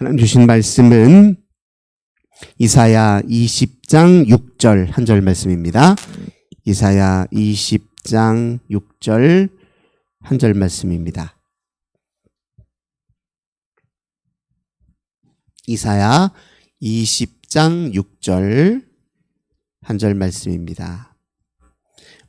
하나님 주신 말씀은 이사야 20장 6절 한 절 말씀입니다. 이사야 20장 6절 한 절 말씀입니다. 이사야 20장 6절 한 절 말씀입니다.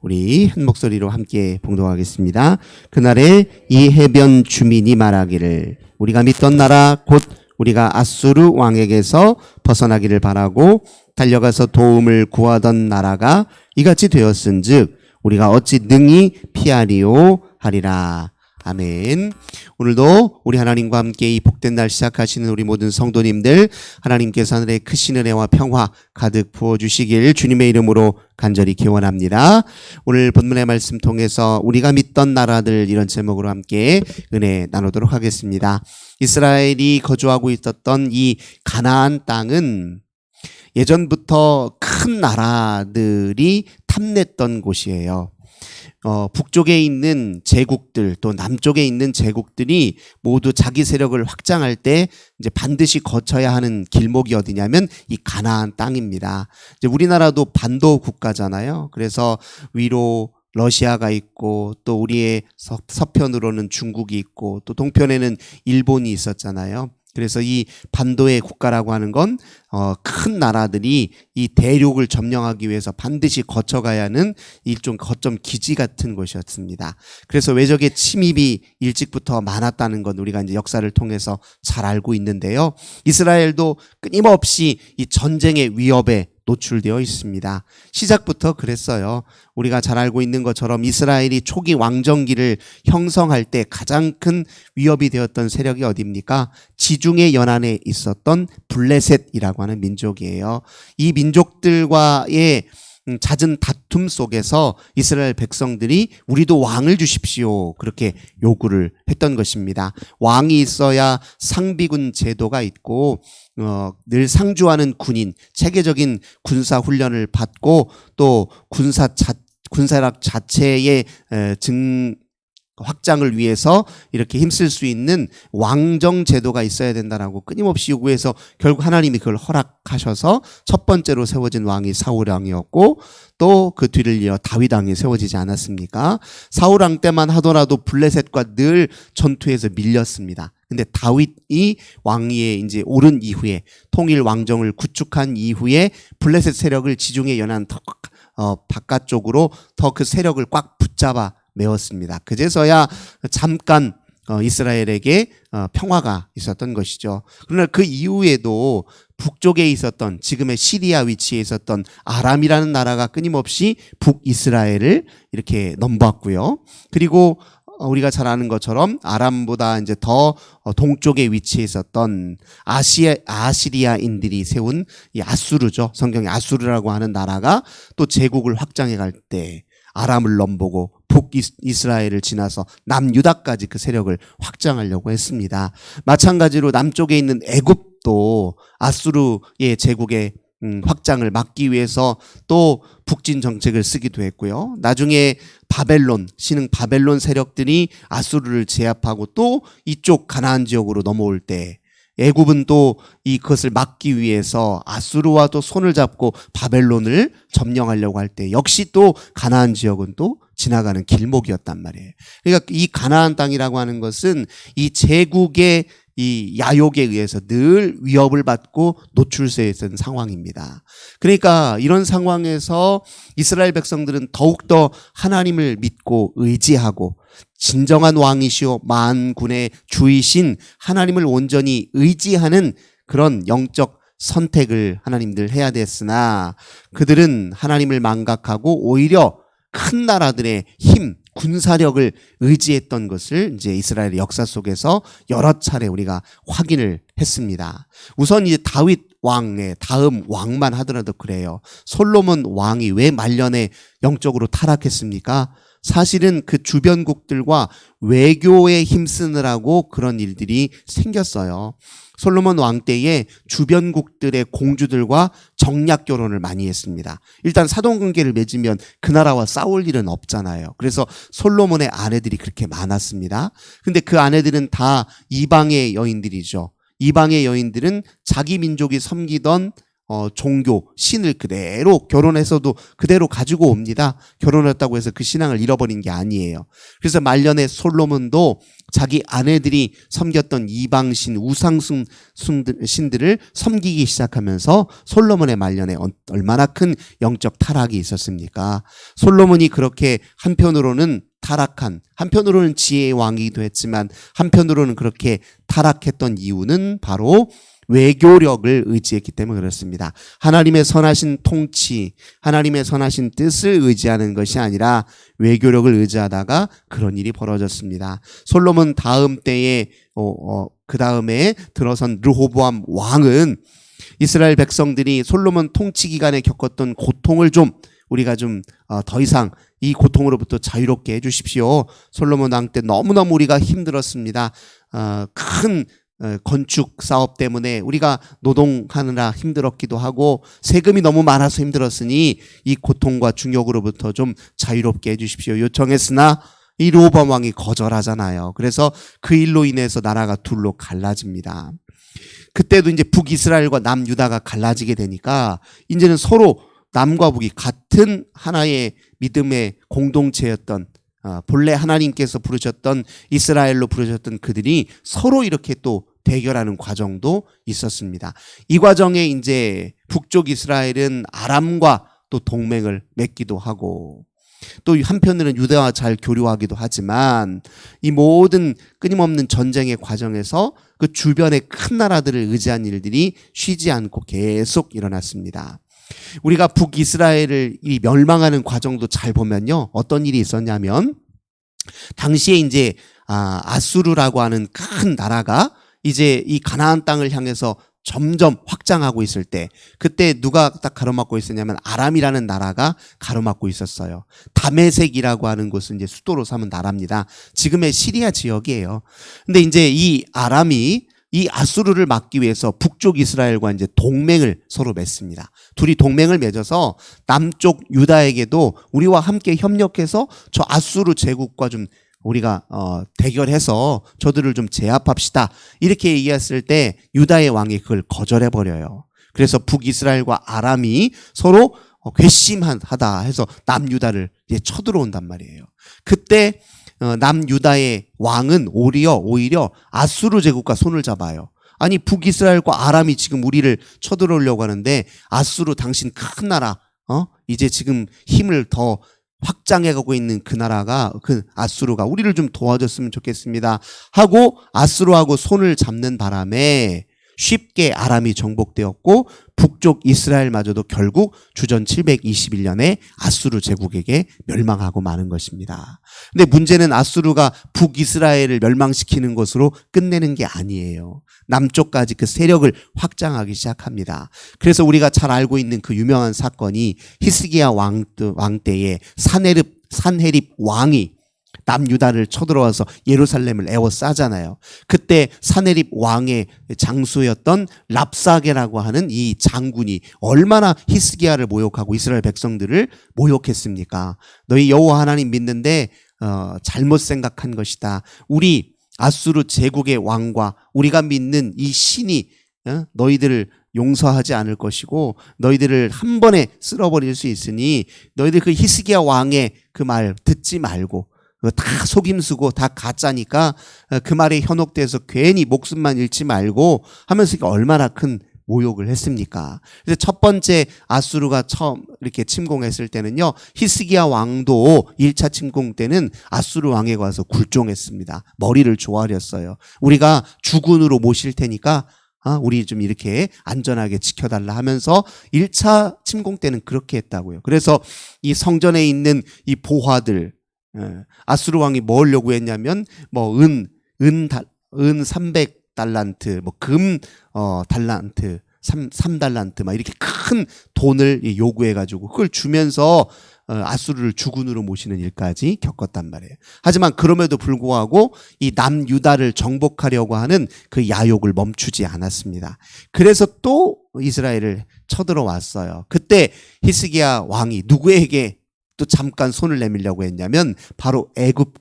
우리 한 목소리로 함께 봉독하겠습니다. 그날에 이 해변 주민이 말하기를 우리가 믿던 나라 곧 우리가 아수르 왕에게서 벗어나기를 바라고 달려가서 도움을 구하던 나라가 이같이 되었은즉 우리가 어찌 능히 피하리오 하리라. 아멘. 오늘도 우리 하나님과 함께 이 복된 날 시작하시는 우리 모든 성도님들, 하나님께서 하늘의 크신 은혜와 평화 가득 부어주시길 주님의 이름으로 간절히 기원합니다. 오늘 본문의 말씀 통해서 우리가 믿던 나라들, 이런 제목으로 함께 은혜 나누도록 하겠습니다. 이스라엘이 거주하고 있었던 이 가나안 땅은 예전부터 큰 나라들이 탐냈던 곳이에요. 북쪽에 있는 제국들 또 남쪽에 있는 제국들이 모두 자기 세력을 확장할 때 이제 반드시 거쳐야 하는 길목이 어디냐면 이 가나안 땅입니다. 이제 우리나라도 반도 국가잖아요. 그래서 위로 러시아가 있고 또 우리의 서편으로는 중국이 있고 또 동편에는 일본이 있었잖아요. 그래서 이 반도의 국가라고 하는 건 큰 나라들이 이 대륙을 점령하기 위해서 반드시 거쳐가야 하는 일종 거점 기지 같은 곳이었습니다. 그래서 외적의 침입이 일찍부터 많았다는 건 우리가 이제 역사를 통해서 잘 알고 있는데요. 이스라엘도 끊임없이 이 전쟁의 위협에 노출되어 있습니다. 시작부터 그랬어요. 우리가 잘 알고 있는 것처럼 이스라엘이 초기 왕정기를 형성할 때 가장 큰 위협이 되었던 세력이 어디입니까? 지중해 연안에 있었던 블레셋이라고 하는 민족이에요. 이 민족들과의 잦은 다툼 속에서 이스라엘 백성들이 우리도 왕을 주십시오, 그렇게 요구를 했던 것입니다. 왕이 있어야 상비군 제도가 있고 늘 상주하는 군인, 체계적인 군사 훈련을 받고 또 군사력 자체의 확장을 위해서 이렇게 힘쓸 수 있는 왕정 제도가 있어야 된다라고 끊임없이 요구해서 결국 하나님이 그걸 허락하셔서 첫 번째로 세워진 왕이 사울 왕이었고 또 그 뒤를 이어 다윗 왕이 세워지지 않았습니까? 사울 왕 때만 하더라도 블레셋과 늘 전투에서 밀렸습니다. 근데 다윗이 왕위에 이제 오른 이후에 통일 왕정을 구축한 이후에 블레셋 세력을 지중해 연안 바깥쪽으로 더 그 세력을 꽉 붙잡아 메웠습니다. 그제서야 잠깐 이스라엘에게 평화가 있었던 것이죠. 그러나 그 이후에도 북쪽에 있었던 지금의 시리아 위치에 있었던 아람이라는 나라가 끊임없이 북이스라엘을 이렇게 넘보았고요. 그리고 우리가 잘 아는 것처럼 아람보다 이제 더 동쪽에 위치해 있었던 아시리아인들이 세운 이 아수르죠. 성경에 아수르라고 하는 나라가 또 제국을 확장해 갈 때 아람을 넘보고 북이스라엘을 지나서 남유다까지 그 세력을 확장하려고 했습니다. 마찬가지로 남쪽에 있는 애굽도 아수르의 제국의 확장을 막기 위해서 또 북진 정책을 쓰기도 했고요. 나중에 바벨론, 신흥 바벨론 세력들이 아수르를 제압하고 또 이쪽 가나안 지역으로 넘어올 때 애굽은 또 그것을 막기 위해서 아수르와 또 손을 잡고 바벨론을 점령하려고 할 때 역시 또 가나안 지역은 또 지나가는 길목이었단 말이에요. 그러니까 이 가나안 땅이라고 하는 것은 이 제국의 이 야욕에 의해서 늘 위협을 받고 노출되어 있는 상황입니다. 그러니까 이런 상황에서 이스라엘 백성들은 더욱더 하나님을 믿고 의지하고 진정한 왕이시오 만군의 주이신 하나님을 온전히 의지하는 그런 영적 선택을 하나님들 해야 됐으나 그들은 하나님을 망각하고 오히려 큰 나라들의 힘, 군사력을 의지했던 것을 이제 이스라엘의 역사 속에서 여러 차례 우리가 확인을 했습니다. 우선 이제 다윗 왕의 다음 왕만 하더라도 그래요. 솔로몬 왕이 왜 말년에 영적으로 타락했습니까? 사실은 그 주변국들과 외교에 힘쓰느라고 그런 일들이 생겼어요. 솔로몬 왕 때에 주변국들의 공주들과 정략 결혼을 많이 했습니다. 일단 사돈관계를 맺으면 그 나라와 싸울 일은 없잖아요. 그래서 솔로몬의 아내들이 그렇게 많았습니다. 근데 그 아내들은 다 이방의 여인들이죠. 이방의 여인들은 자기 민족이 섬기던 종교, 신을 그대로 결혼해서도 그대로 가지고 옵니다. 결혼했다고 해서 그 신앙을 잃어버린 게 아니에요. 그래서 말년에 솔로몬도 자기 아내들이 섬겼던 이방신, 우상신들을 섬기기 시작하면서 솔로몬의 말년에 얼마나 큰 영적 타락이 있었습니까? 솔로몬이 그렇게 한편으로는 타락한, 한편으로는 지혜의 왕이기도 했지만 한편으로는 그렇게 타락했던 이유는 바로 외교력을 의지했기 때문에 그렇습니다. 하나님의 선하신 통치, 하나님의 선하신 뜻을 의지하는 것이 아니라 외교력을 의지하다가 그런 일이 벌어졌습니다. 솔로몬 다음 때에 그 다음에 들어선 르호보암 왕은 이스라엘 백성들이 솔로몬 통치 기간에 겪었던 고통을 좀 우리가 좀 더 이상 이 고통으로부터 자유롭게 해주십시오. 솔로몬 왕 때 너무너무 우리가 힘들었습니다. 큰 건축 사업 때문에 우리가 노동하느라 힘들었기도 하고 세금이 너무 많아서 힘들었으니 이 고통과 중역으로부터 좀 자유롭게 해주십시오. 요청했으나 이 르호보암 왕이 거절하잖아요. 그래서 그 일로 인해서 나라가 둘로 갈라집니다. 그때도 이제 북이스라엘과 남유다가 갈라지게 되니까 이제는 서로 남과 북이 같은 하나의 믿음의 공동체였던 본래 하나님께서 부르셨던 이스라엘로 부르셨던 그들이 서로 이렇게 또 대결하는 과정도 있었습니다. 이 과정에 이제 북쪽 이스라엘은 아람과 또 동맹을 맺기도 하고 또 한편으로는 유다와 잘 교류하기도 하지만 이 모든 끊임없는 전쟁의 과정에서 그 주변의 큰 나라들을 의지한 일들이 쉬지 않고 계속 일어났습니다. 우리가 북이스라엘을 이 멸망하는 과정도 잘 보면요. 어떤 일이 있었냐면 당시에 이제 아수르라고 하는 큰 나라가 이제 이 가나안 땅을 향해서 점점 확장하고 있을 때 그때 누가 딱 가로막고 있었냐면 아람이라는 나라가 가로막고 있었어요. 다메섹이라고 하는 곳은 이제 수도로 삼은 나라입니다. 지금의 시리아 지역이에요. 근데 이제 이 아람이 이 아수르를 막기 위해서 북쪽 이스라엘과 이제 동맹을 서로 맺습니다. 둘이 동맹을 맺어서 남쪽 유다에게도 우리와 함께 협력해서 저 아수르 제국과 좀 우리가 대결해서 저들을 좀 제압합시다. 이렇게 얘기했을 때 유다의 왕이 그걸 거절해버려요. 그래서 북이스라엘과 아람이 서로 괘씸하다 해서 남유다를 이제 쳐들어온단 말이에요. 그때 남유다의 왕은 오히려 아수르 제국과 손을 잡아요. 아니 북이스라엘과 아람이 지금 우리를 쳐들어오려고 하는데 아수르 당신 큰 나라 이제 지금 힘을 더 확장해가고 있는 그 나라가 그 아수르가 우리를 좀 도와줬으면 좋겠습니다 하고 아수르하고 손을 잡는 바람에 쉽게 아람이 정복되었고 북쪽 이스라엘마저도 결국 주전 721년에 아수르 제국에게 멸망하고 마는 것입니다. 근데 문제는 아수르가 북이스라엘을 멸망시키는 것으로 끝내는 게 아니에요. 남쪽까지 그 세력을 확장하기 시작합니다. 그래서 우리가 잘 알고 있는 그 유명한 사건이 히스기야 왕 때에 산헤립 왕이 남유다를 쳐들어와서 예루살렘을 에워싸잖아요. 그때 산헤립 왕의 장수였던 랍사게라고 하는 이 장군이 얼마나 히스기야를 모욕하고 이스라엘 백성들을 모욕했습니까? 너희 여호와 하나님 믿는데 잘못 생각한 것이다. 우리 아수르 제국의 왕과 우리가 믿는 이 신이 너희들을 용서하지 않을 것이고 너희들을 한 번에 쓸어버릴 수 있으니 너희들 그 히스기야 왕의 그 말 듣지 말고 다 속임수고 다 가짜니까 그 말에 현혹돼서 괜히 목숨만 잃지 말고 하면서 얼마나 큰 모욕을 했습니까? 그래서 첫 번째 아수르가 처음 이렇게 침공했을 때는요, 히스기야 왕도 1차 침공 때는 아수르 왕에 가서 굴종했습니다. 머리를 조아렸어요. 우리가 주군으로 모실 테니까 우리 좀 이렇게 안전하게 지켜달라 하면서 1차 침공 때는 그렇게 했다고요. 그래서 이 성전에 있는 이 보화들, 아수르 왕이 뭘 요구했냐면 은 300달란트, 금 달란트 3달란트 막 이렇게 큰 돈을 요구해 가지고 그걸 주면서 아수르를 주군으로 모시는 일까지 겪었단 말이에요. 하지만 그럼에도 불구하고 이 남유다를 정복하려고 하는 그 야욕을 멈추지 않았습니다. 그래서 또 이스라엘을 쳐들어왔어요. 그때 히스기야 왕이 누구에게 또 잠깐 손을 내밀려고 했냐면 바로 애굽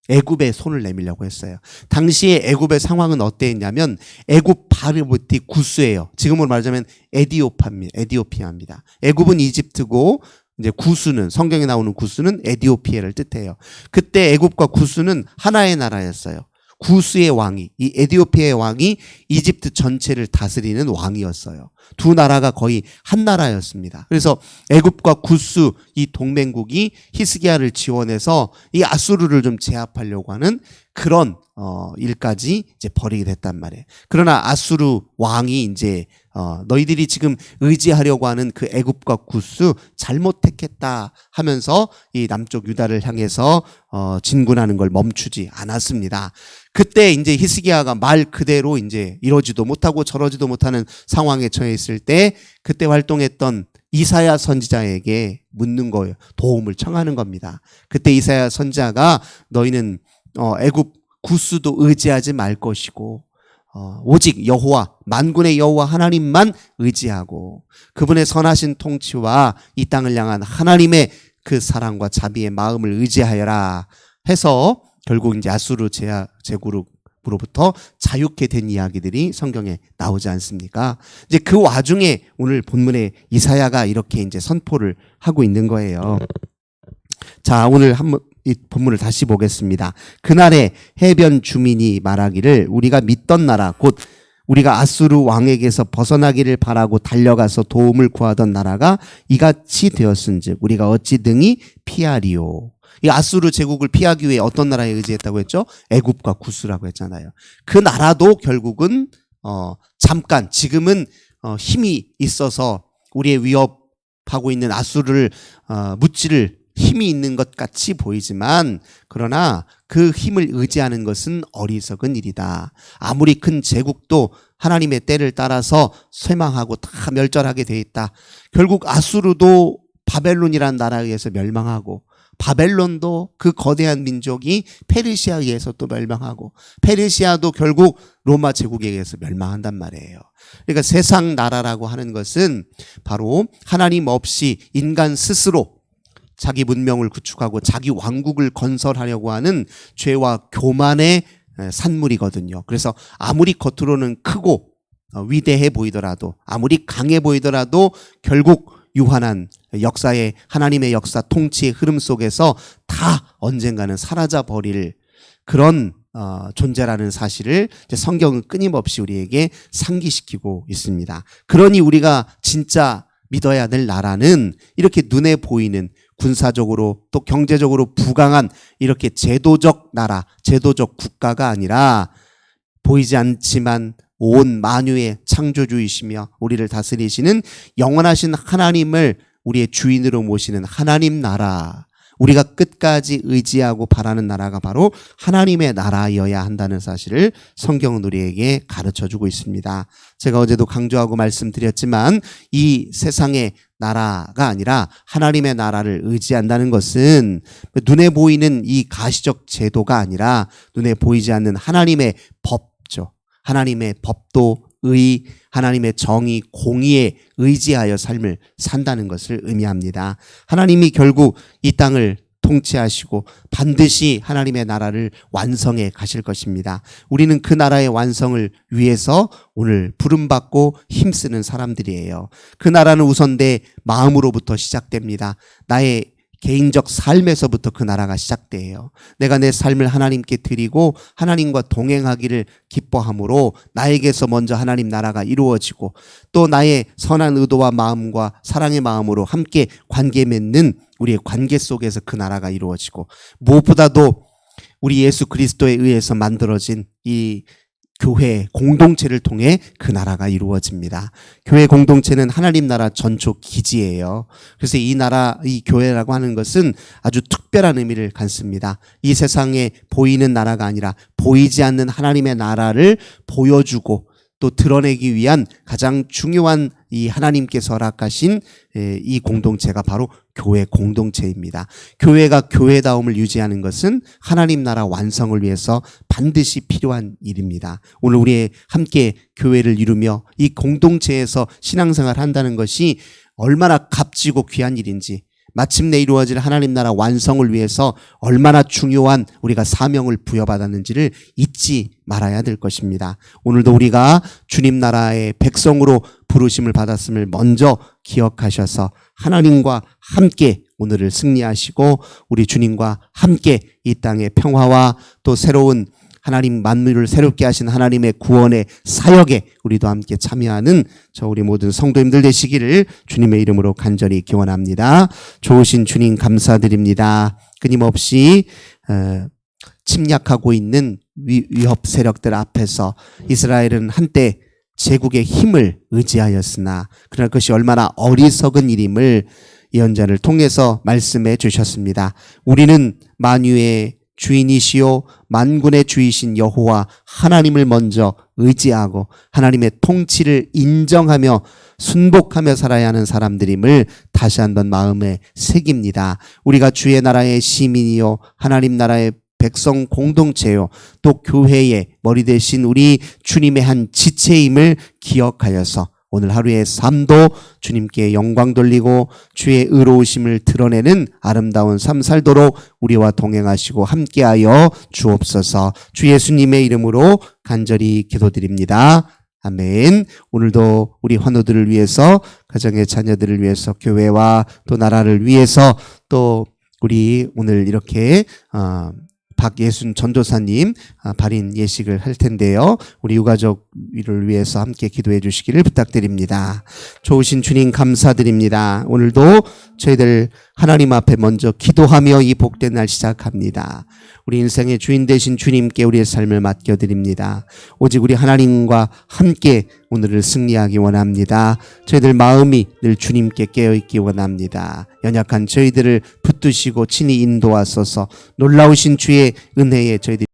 애굽에 손을 내밀려고 했어요. 당시에 애굽의 상황은 어땠냐면 애굽 바로 밑이 구스예요. 지금으로 말하자면 에디오피아입니다. 애굽은 이집트고 이제 구스는 성경에 나오는 구스는 에디오피아를 뜻해요. 그때 애굽과 구스는 하나의 나라였어요. 구스의 왕이 이 에디오피아의 왕이 이집트 전체를 다스리는 왕이었어요. 두 나라가 거의 한 나라였습니다. 그래서 애굽과 구스 이 동맹국이 히스기야를 지원해서 이 아수르를 좀 제압하려고 하는 그런 일까지 이제 벌이게 됐단 말이에요. 그러나 아수르 왕이 이제 너희들이 지금 의지하려고 하는 그 애굽과 구스 잘못 택했다 하면서 이 남쪽 유다를 향해서 진군하는 걸 멈추지 않았습니다. 그때 이제 히스기야가 말 그대로 이제 이러지도 못하고 저러지도 못하는 상황에 처해 있을 때 그때 활동했던 이사야 선지자에게 묻는 거예요. 도움을 청하는 겁니다. 그때 이사야 선지자가 너희는 애굽 구스도 의지하지 말 것이고 오직 여호와 만군의 여호와 하나님만 의지하고 그분의 선하신 통치와 이 땅을 향한 하나님의 그 사랑과 자비의 마음을 의지하여라 해서 결국 이제 아수르 제국으로부터 자유케 된 이야기들이 성경에 나오지 않습니까? 이제 그 와중에 오늘 본문에 이사야가 이렇게 이제 선포를 하고 있는 거예요. 자, 오늘 한번 이 본문을 다시 보겠습니다. 그날에 해변 주민이 말하기를 우리가 믿던 나라 곧 우리가 아수르 왕에게서 벗어나기를 바라고 달려가서 도움을 구하던 나라가 이같이 되었은즉 우리가 어찌 등이 피하리요. 이 아수르 제국을 피하기 위해 어떤 나라에 의지했다고 했죠? 애굽과 구스라고 했잖아요. 그 나라도 결국은 잠깐 지금은 힘이 있어서 우리의 위협하고 있는 아수르를 무찌를 힘이 있는 것 같이 보이지만 그러나 그 힘을 의지하는 것은 어리석은 일이다. 아무리 큰 제국도 하나님의 때를 따라서 쇠망하고 다 멸절하게 돼 있다. 결국 아수르도 바벨론이라는 나라에 의해서 멸망하고 바벨론도 그 거대한 민족이 페르시아에 의해서 또 멸망하고 페르시아도 결국 로마 제국에 의해서 멸망한단 말이에요. 그러니까 세상 나라라고 하는 것은 바로 하나님 없이 인간 스스로 자기 문명을 구축하고 자기 왕국을 건설하려고 하는 죄와 교만의 산물이거든요. 그래서 아무리 겉으로는 크고 위대해 보이더라도 아무리 강해 보이더라도 결국 유한한 역사의 하나님의 역사 통치의 흐름 속에서 다 언젠가는 사라져 버릴 그런 존재라는 사실을 성경은 끊임없이 우리에게 상기시키고 있습니다. 그러니 우리가 진짜 믿어야 될 나라는 이렇게 눈에 보이는 군사적으로 또 경제적으로 부강한 이렇게 제도적 나라, 제도적 국가가 아니라 보이지 않지만 온 만유의 창조주이시며 우리를 다스리시는 영원하신 하나님을 우리의 주인으로 모시는 하나님 나라, 우리가 끝까지 의지하고 바라는 나라가 바로 하나님의 나라여야 한다는 사실을 성경은 우리에게 가르쳐주고 있습니다. 제가 어제도 강조하고 말씀드렸지만 이 세상의 나라가 아니라 하나님의 나라를 의지한다는 것은 눈에 보이는 이 가시적 제도가 아니라 눈에 보이지 않는 하나님의 법죠. 하나님의 법도 의, 하나님의 정의, 공의에 의지하여 삶을 산다는 것을 의미합니다. 하나님이 결국 이 땅을 통치하시고 반드시 하나님의 나라를 완성해 가실 것입니다. 우리는 그 나라의 완성을 위해서 오늘 부름받고 힘쓰는 사람들이에요. 그 나라는 우선 내 마음으로부터 시작됩니다. 나의 개인적 삶에서부터 그 나라가 시작돼요. 내가 내 삶을 하나님께 드리고 하나님과 동행하기를 기뻐함으로 나에게서 먼저 하나님 나라가 이루어지고 또 나의 선한 의도와 마음과 사랑의 마음으로 함께 관계 맺는 우리의 관계 속에서 그 나라가 이루어지고 무엇보다도 우리 예수 그리스도에 의해서 만들어진 이 교회 공동체를 통해 그 나라가 이루어집니다. 교회 공동체는 하나님 나라 전초 기지예요. 그래서 이 나라, 이 교회라고 하는 것은 아주 특별한 의미를 갖습니다. 이 세상에 보이는 나라가 아니라 보이지 않는 하나님의 나라를 보여주고 또 드러내기 위한 가장 중요한 이 하나님께서 허락하신 이 공동체가 바로 교회 공동체입니다. 교회가 교회다움을 유지하는 것은 하나님 나라 완성을 위해서 반드시 필요한 일입니다. 오늘 우리 함께 교회를 이루며 이 공동체에서 신앙생활을 한다는 것이 얼마나 값지고 귀한 일인지 마침내 이루어질 하나님 나라 완성을 위해서 얼마나 중요한 우리가 사명을 부여받았는지를 잊지 말아야 될 것입니다. 오늘도 우리가 주님 나라의 백성으로 부르심을 받았음을 먼저 기억하셔서 하나님과 함께 오늘을 승리하시고 우리 주님과 함께 이 땅의 평화와 또 새로운 하나님 만물을 새롭게 하신 하나님의 구원의 사역에 우리도 함께 참여하는 저 우리 모든 성도님들 되시기를 주님의 이름으로 간절히 기원합니다. 좋으신 주님 감사드립니다. 끊임없이 침략하고 있는 위협 세력들 앞에서 이스라엘은 한때 제국의 힘을 의지하였으나 그러나 그것이 얼마나 어리석은 일임을 예언자를 통해서 말씀해 주셨습니다. 우리는 만유의 주인이시요 만군의 주이신 여호와 하나님을 먼저 의지하고 하나님의 통치를 인정하며 순복하며 살아야 하는 사람들임을 다시 한번 마음에 새깁니다. 우리가 주의 나라의 시민이요 하나님 나라의 백성 공동체요 또 교회의 머리 대신 우리 주님의 한 지체임을 기억하여서 오늘 하루의 삶도 주님께 영광 돌리고 주의 의로우심을 드러내는 아름다운 삶 살도록 우리와 동행하시고 함께하여 주옵소서. 주 예수님의 이름으로 간절히 기도드립니다. 아멘. 오늘도 우리 환우들을 위해서 가정의 자녀들을 위해서 교회와 또 나라를 위해서 또 우리 오늘 이렇게 박예순 전도사님 발인 예식을 할 텐데요. 우리 유가족을 위해서 함께 기도해 주시기를 부탁드립니다. 좋으신 주님 감사드립니다. 오늘도 저희들 하나님 앞에 먼저 기도하며 이 복된 날 시작합니다. 우리 인생의 주인 되신 주님께 우리의 삶을 맡겨드립니다. 오직 우리 하나님과 함께 오늘을 승리하기 원합니다. 저희들 마음이 늘 주님께 깨어있기 원합니다. 연약한 저희들을 붙드시고 친히 인도하소서. 놀라우신 주의 은혜에 저희들이